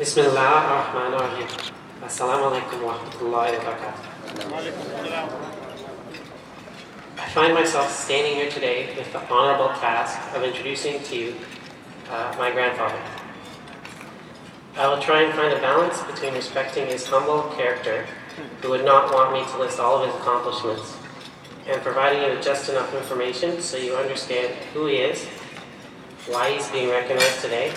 Bismillahirrahmanirrahim. Assalamu alaikum wa rahmatullahi wa barakatuh. I find myself standing here today with the honorable task of introducing to you my grandfather. I will try and find a balance between respecting his humble character, who would not want me to list all of his accomplishments, and providing you with just enough information so you understand who he is, why he's being recognized today,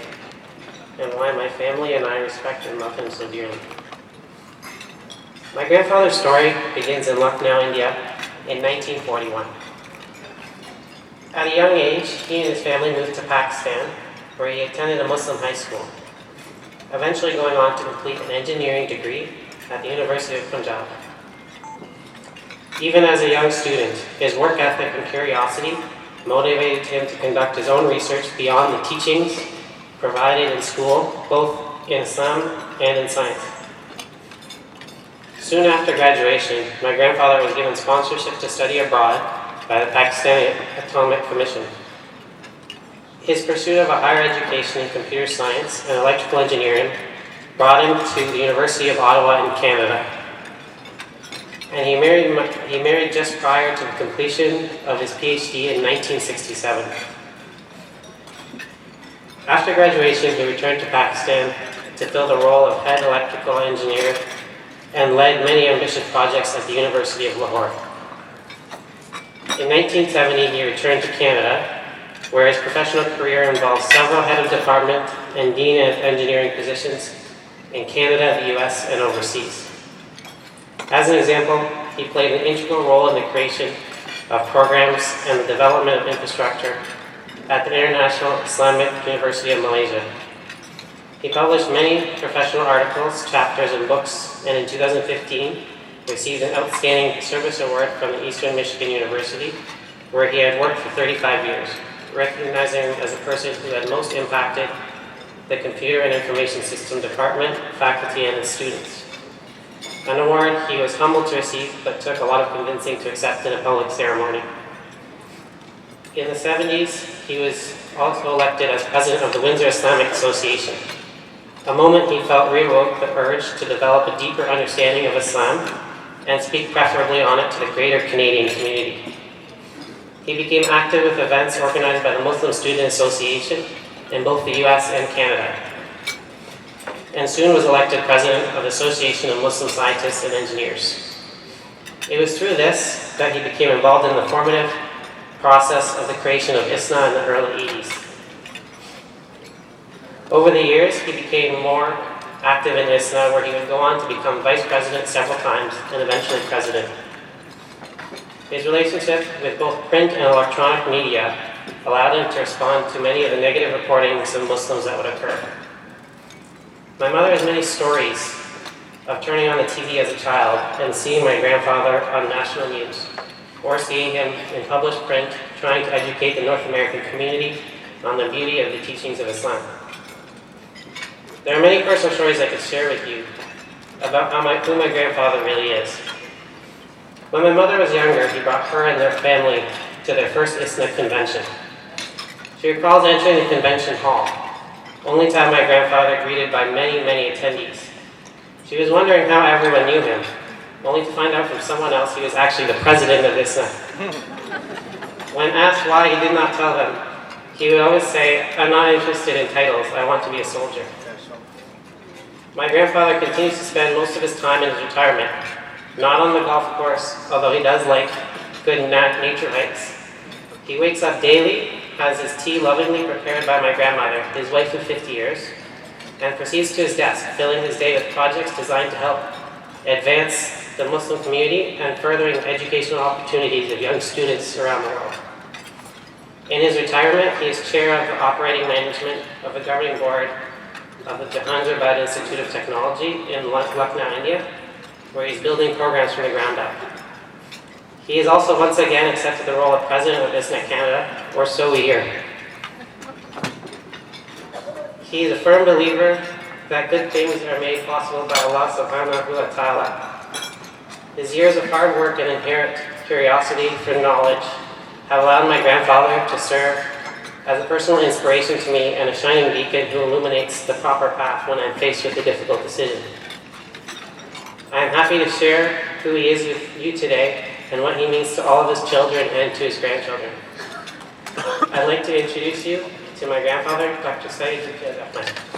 and why my family and I respect and love him so dearly. My grandfather's story begins in Lucknow, India in 1941. At a young age, he and his family moved to Pakistan, where he attended a Muslim high school, eventually going on to complete an engineering degree at the University of Punjab. Even as a young student, his work ethic and curiosity motivated him to conduct his own research beyond the teachings provided in school, both in Islam and in science. Soon after graduation, my grandfather was given sponsorship to study abroad by the Pakistani Atomic Commission. His pursuit of a higher education in computer science and electrical engineering brought him to the University of Ottawa in Canada. And he married just prior to the completion of his PhD in 1967. After graduation, he returned to Pakistan to fill the role of head electrical engineer and led many ambitious projects at the University of Lahore. In 1970, he returned to Canada, where his professional career involved several head of department and dean of engineering positions in Canada, the US, and overseas. As an example, he played an integral role in the creation of programs and the development of infrastructure at the International Islamic University of Malaysia. He published many professional articles, chapters, and books, and in 2015 received an Outstanding Service Award from the Eastern Michigan University, where he had worked for 35 years, recognizing him as a person who had most impacted the Computer and Information System Department, faculty, and its students. An award he was humbled to receive, but took a lot of convincing to accept in a public ceremony. In the 70s, he was also elected as president of the Windsor Islamic Association, a moment he felt reawoke the urge to develop a deeper understanding of Islam and speak preferably on it to the greater Canadian community. He became active with events organized by the Muslim Student Association in both the US and Canada, and soon was elected president of the Association of Muslim Scientists and Engineers. It was through this that he became involved in the formative process of the creation of ISNA in the early 80s. Over the years, he became more active in ISNA, where he would go on to become vice president several times and eventually president. His relationship with both print and electronic media allowed him to respond to many of the negative reportings of Muslims that would occur. My mother has many stories of turning on the TV as a child and seeing my grandfather on national news, or seeing him in published print trying to educate the North American community on the beauty of the teachings of Islam. There are many personal stories I could share with you about who my grandfather really is. When my mother was younger, he brought her and their family to their first ISNA Convention. She recalls entering the convention hall, only to have my grandfather greeted by many, many attendees. She was wondering how everyone knew him, only to find out from someone else he was actually the president of ISNA. When asked why he did not tell them, he would always say, "I'm not interested in titles, I want to be a soldier." My grandfather continues to spend most of his time in his retirement, not on the golf course, although he does like good nature hikes. He wakes up daily, has his tea lovingly prepared by my grandmother, his wife of 50 years, and proceeds to his desk, filling his day with projects designed to help advance the Muslim community and furthering educational opportunities of young students around the world. In his retirement, he is chair of the operating management of the governing board of the Jahandarbad Institute of Technology in Lucknow, India, where he's building programs from the ground up. He has also once again accepted the role of president of ISNA Canada, or so we hear. He is a firm believer that good things are made possible by Allah subhanahu wa ta'ala. His years of hard work and inherent curiosity for knowledge have allowed my grandfather to serve as a personal inspiration to me and a shining beacon who illuminates the proper path when I'm faced with a difficult decision. I am happy to share who he is with you today and what he means to all of his children and to his grandchildren. I'd like to introduce you to my grandfather, Dr. Saeed Rahman.